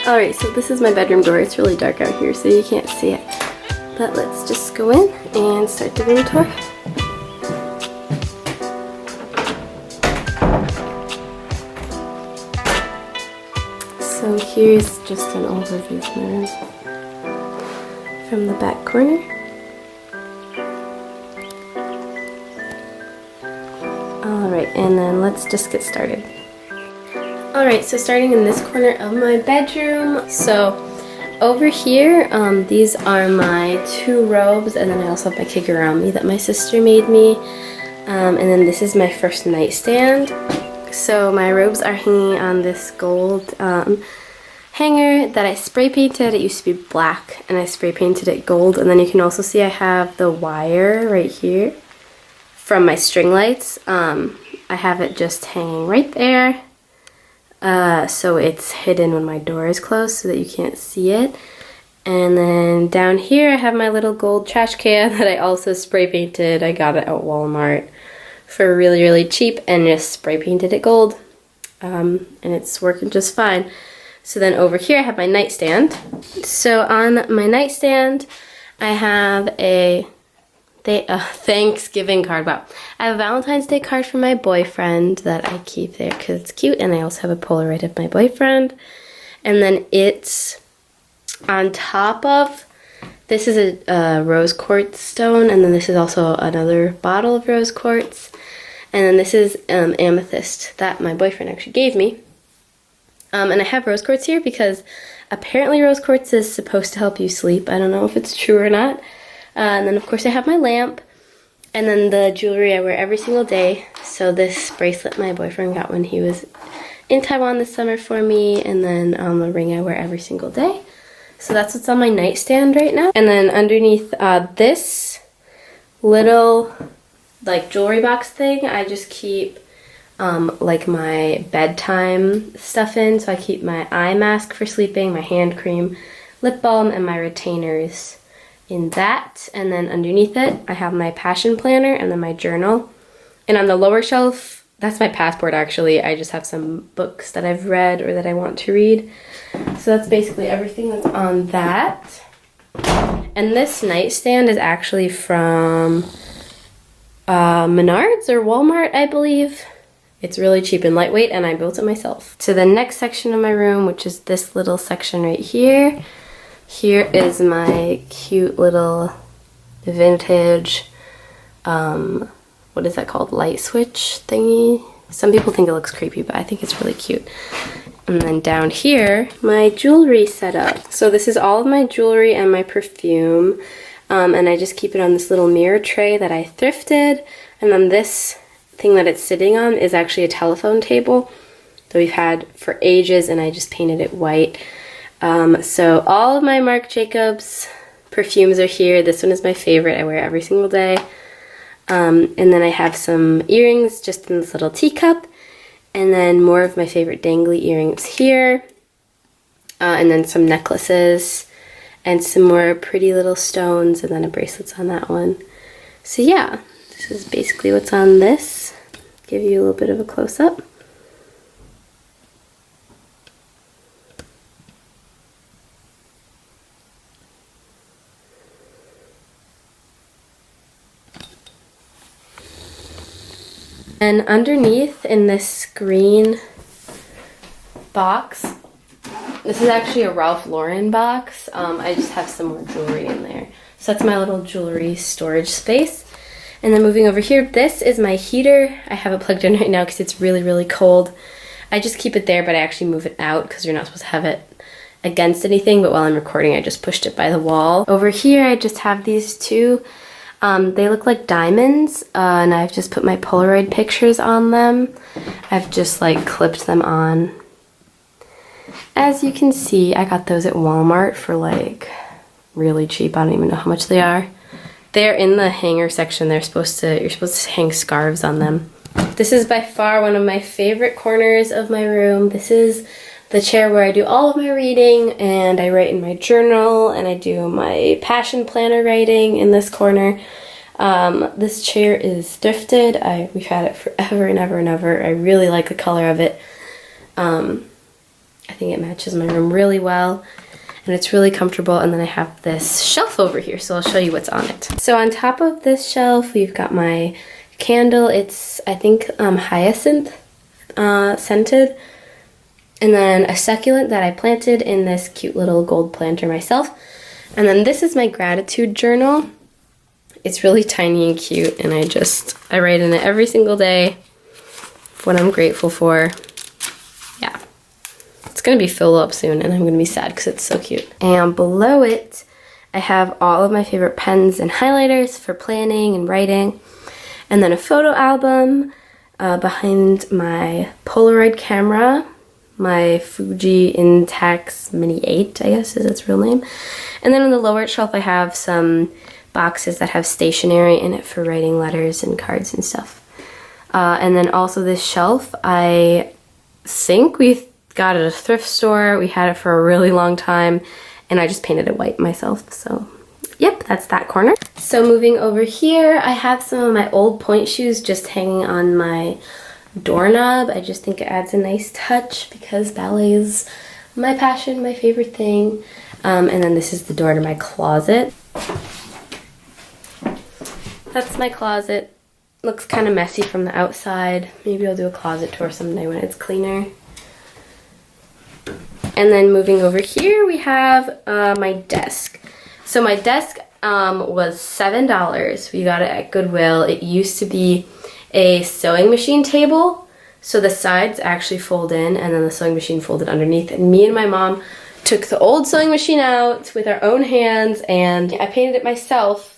Alright, so this is my bedroom door. It's really dark out here, so you can't see it. But let's just go in and start the room tour. So here's just an overview of my room from the back corner. Alright, and then let's just get started. Alright, so starting in this corner of my bedroom, so over here, these are my 2 robes, and then I also have my kigurumi that my sister made me, and then this is my first nightstand. So my robes are hanging on this gold hanger that I spray painted. It used to be black, and I spray painted it gold, and then you can also see I have the wire right here from my string lights. I have it just hanging right there. So it's hidden when my door is closed so that you can't see it. And then down here I have my little gold trash can that I also spray painted. I got it at Walmart for really, really cheap and just spray painted it gold. And it's working just fine. So then over here I have my nightstand. So on my nightstand I have a Thanksgiving card. Wow. I have a Valentine's Day card from my boyfriend that I keep there because it's cute, and I also have a Polaroid of my boyfriend. And then it's on top of, this is a rose quartz stone, and then this is also another bottle of rose quartz. And then this is amethyst that my boyfriend actually gave me. And I have rose quartz here because apparently rose quartz is supposed to help you sleep. I don't know if it's true or not. And then of course I have my lamp, and then the jewelry I wear every single day. So this bracelet my boyfriend got when he was in Taiwan this summer for me, and then the ring I wear every single day. So that's what's on my nightstand right now. And then underneath this little like jewelry box thing, I just keep like my bedtime stuff in. So I keep my eye mask for sleeping, my hand cream, lip balm, and my retainers in that. And then underneath it I have my passion planner and then my journal. And on the lower shelf, that's my passport actually. I just have some books that I've read or that I want to read. So that's basically everything that's on that. And this nightstand is actually from Menards or Walmart, I believe. It's really cheap and lightweight, and I built it myself. To the next section of my room, which is this little section right here. Here is my cute little vintage, what is that called? Light switch thingy. Some people think it looks creepy, but I think it's really cute. And then down here, my jewelry setup. So this is all of my jewelry and my perfume. And I just keep it on this little mirror tray that I thrifted. And then this thing that it's sitting on is actually a telephone table that we've had for ages, and I just painted it white. So all of my Marc Jacobs perfumes are here. This one is my favorite. I wear it every single day. And then I have some earrings just in this little teacup. And then more of my favorite dangly earrings here. And then some necklaces. And some more pretty little stones. And then a bracelet's on that one. So yeah, this is basically what's on this. Give you a little bit of a close-up. And underneath in this green box, this is actually a Ralph Lauren box. I just have some more jewelry in there. So that's my little jewelry storage space. And then moving over here, this is my heater. I have it plugged in right now because it's really, really cold. I just keep it there, but I actually move it out because you're not supposed to have it against anything. But while I'm recording, I just pushed it by the wall. Over here, I just have these two. They look like diamonds, and I've just put my Polaroid pictures on them. I've just like clipped them on. As you can see, I got those at Walmart for like really cheap. I don't even know how much they are. They're in the hanger section. You're supposed to hang scarves on them. This is by far one of my favorite corners of my room. This is the chair where I do all of my reading, and I write in my journal, and I do my passion planner writing in this corner. This chair is thrifted. We've had it forever and ever and ever. I really like the color of it. I think it matches my room really well. And it's really comfortable. And then I have this shelf over here, so I'll show you what's on it. So on top of this shelf, we've got my candle. It's, I think, hyacinth scented. And then a succulent that I planted in this cute little gold planter myself. And then this is my gratitude journal. It's really tiny and cute, and I write in it every single day what I'm grateful for. Yeah. It's gonna be filled up soon, and I'm gonna be sad because it's so cute. And below it, I have all of my favorite pens and highlighters for planning and writing. And then a photo album behind my Polaroid camera, my Fuji Intax Mini 8, I guess is its real name. And then on the lower shelf, I have some boxes that have stationery in it for writing letters and cards and stuff. And then also this shelf, I think we got it at a thrift store. We had it for a really long time, and I just painted it white myself. So yep, that's that corner. So moving over here, I have some of my old point shoes just hanging on my doorknob. I just think it adds a nice touch because ballet is my passion, my favorite thing. And then this is the door to my closet. That's my closet. Looks kind of messy from the outside. Maybe I'll do a closet tour someday when it's cleaner. And then moving over here, we have my desk. So my desk was $7. We got it at Goodwill. It used to be a sewing machine table. So the sides actually fold in, and then the sewing machine folded underneath. And me and my mom took the old sewing machine out with our own hands, and I painted it myself.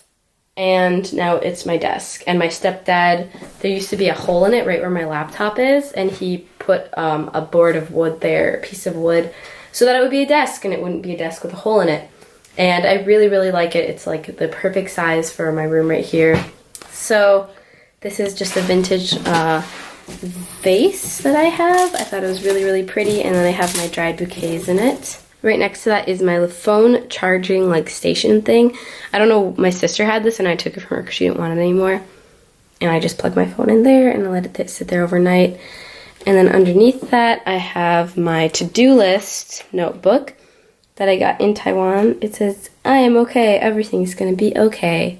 And now it's my desk. And my stepdad, there used to be a hole in it right where my laptop is, and he put a board of wood there, a piece of wood, so that it would be a desk and it wouldn't be a desk with a hole in it. And I really, really like it. It's like the perfect size for my room right here. So this is just a vintage vase that I have. I thought it was really, really pretty. And then I have my dried bouquets in it. Right next to that is my phone charging like station thing. I don't know, my sister had this and I took it from her because she didn't want it anymore. And I just plug my phone in there and I let it sit there overnight. And then underneath that, I have my to-do list notebook that I got in Taiwan. It says, I am okay, everything's gonna be okay.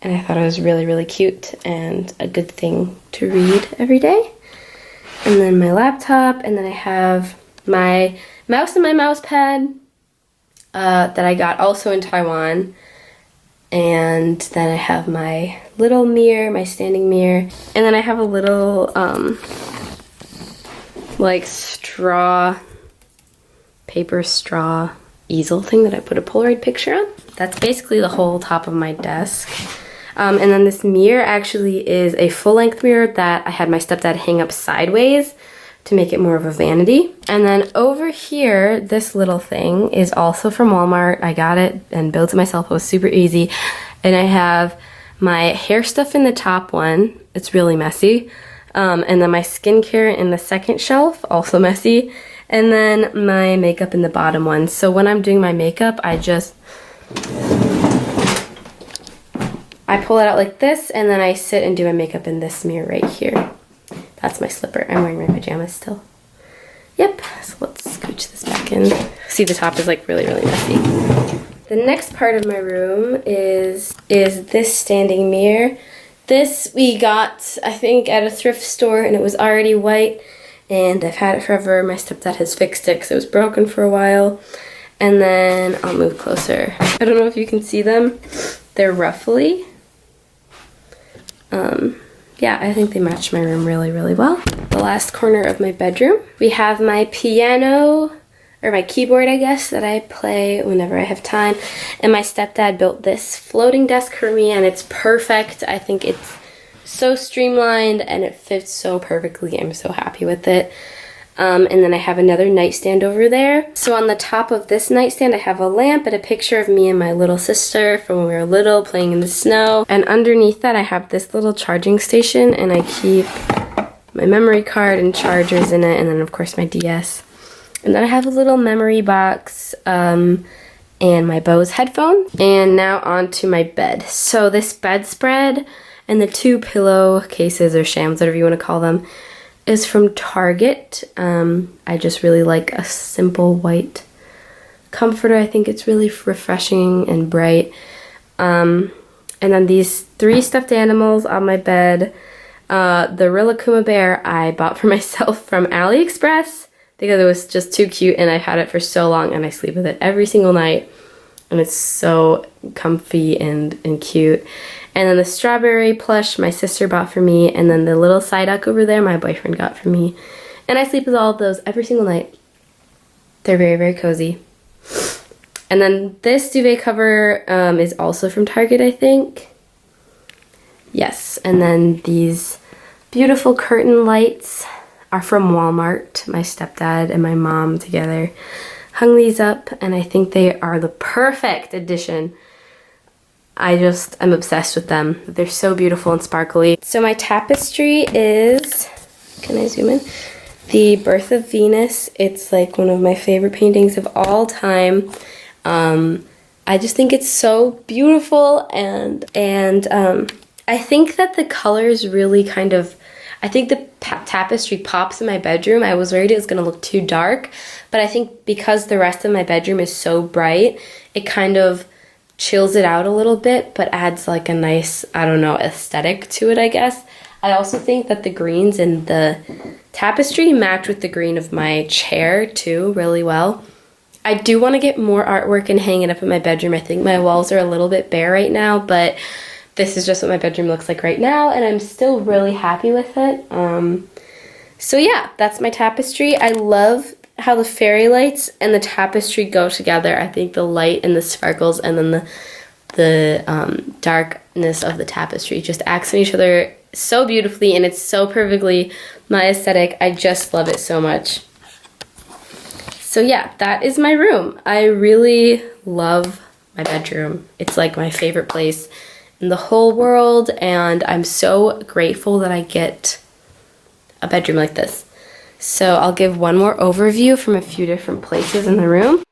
And I thought it was really, really cute and a good thing to read every day. And then my laptop, and then I have my mouse and my mouse pad that I got also in Taiwan. And then I have my little mirror, my standing mirror. And then I have a little, like paper straw easel thing that I put a Polaroid picture on. That's basically the whole top of my desk. And then this mirror actually is a full-length mirror that I had my stepdad hang up sideways to make it more of a vanity. And then over here, this little thing is also from Walmart. I got it and built it myself. It was super easy. And I have my hair stuff in the top one. It's really messy. And then my skincare in the second shelf, also messy. And then my makeup in the bottom one. So when I'm doing my makeup, I pull it out like this, and then I sit and do my makeup in this mirror right here. That's my slipper. I'm wearing my pajamas still. Yep, so let's scooch this back in. See, the top is like really, really messy. The next part of my room is this standing mirror. This we got, I think, at a thrift store, and it was already white, and I've had it forever. My stepdad has fixed it because it was broken for a while. And then I'll move closer. I don't know if you can see them. They're ruffly. Yeah, I think they match my room really, really well. The last corner of my bedroom, we have my piano, or my keyboard, I guess, that I play whenever I have time. And my stepdad built this floating desk for me, and it's perfect. I think it's so streamlined, and it fits so perfectly. I'm so happy with it. And then I have another nightstand over there. So on the top of this nightstand, I have a lamp and a picture of me and my little sister from when we were little playing in the snow. And underneath that, I have this little charging station, and I keep my memory card and chargers in it, and then of course my DS. And then I have a little memory box and my Bose headphone. And now on to my bed. So this bedspread and the two pillow cases or shams, whatever you want to call them, is from Target. I just really like a simple white comforter. I think it's really refreshing and bright. And then these 3 stuffed animals on my bed. The Rillakkuma bear I bought for myself from AliExpress because it was just too cute, and I've had it for so long, and I sleep with it every single night, and it's so comfy and cute. And then the strawberry plush my sister bought for me, and then the little Psyduck over there my boyfriend got for me. And I sleep with all of those every single night. They're very, very cozy. And then this duvet cover is also from Target, I think. Yes, and then these beautiful curtain lights are from Walmart. My stepdad and my mom together hung these up, and I think they are the perfect addition. I'm obsessed with them. They're so beautiful and sparkly. So my tapestry is, can I zoom in? The Birth of Venus. It's like one of my favorite paintings of all time. I just think it's so beautiful, and I think that the colors really kind of, I think the tapestry pops in my bedroom. I was worried it was going to look too dark, but I think because the rest of my bedroom is so bright, it kind of chills it out a little bit, but adds like a nice, I don't know, aesthetic to it, I guess. I also think that the greens in the tapestry match with the green of my chair too really well. I do want to get more artwork and hang it up in my bedroom. I think my walls are a little bit bare right now, but this is just what my bedroom looks like right now, and I'm still really happy with it. So yeah, that's my tapestry. I love how the fairy lights and the tapestry go together. I think the light and the sparkles and then the darkness of the tapestry just accent each other so beautifully, and it's so perfectly my aesthetic. I just love it so much. So yeah, that is my room. I really love my bedroom. It's like my favorite place in the whole world, and I'm so grateful that I get a bedroom like this. So I'll give one more overview from a few different places in the room.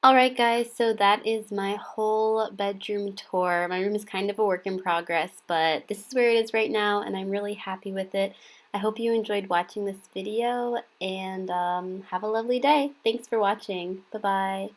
Alright guys, so that is my whole bedroom tour. My room is kind of a work in progress, but this is where it is right now, and I'm really happy with it. I hope you enjoyed watching this video, and have a lovely day. Thanks for watching. Bye-bye.